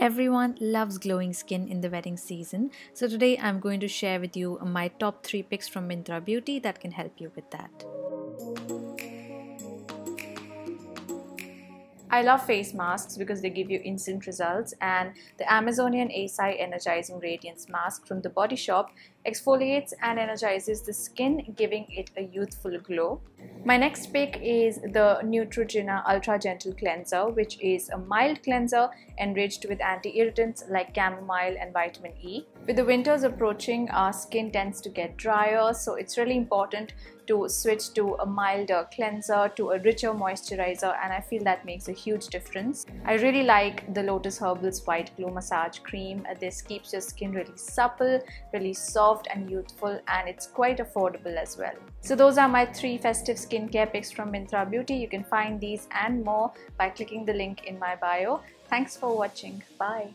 Everyone loves glowing skin in the wedding season, so today I'm going to share with you my top 3 picks from Myntra Beauty that can help you with that. I love face masks because they give you instant results, and the Amazonian Acai Energizing Radiance Mask from The Body Shop exfoliates and energizes the skin, giving it a youthful glow. My next pick is the Neutrogena Ultra Gentle Cleanser, which is a mild cleanser enriched with anti-irritants like chamomile and vitamin E. With the winters approaching, our skin tends to get drier, so it's really important to switch to a milder cleanser, to a richer moisturizer, and I feel that makes a huge difference. I really like the Lotus Herbals Whiteglow Massage Creme. This keeps your skin really supple, really soft and youthful, and it's quite affordable as well. So those are my 3 festive skincare picks from Myntra Beauty. You can find these and more by clicking the link in my bio. Thanks for watching. Bye.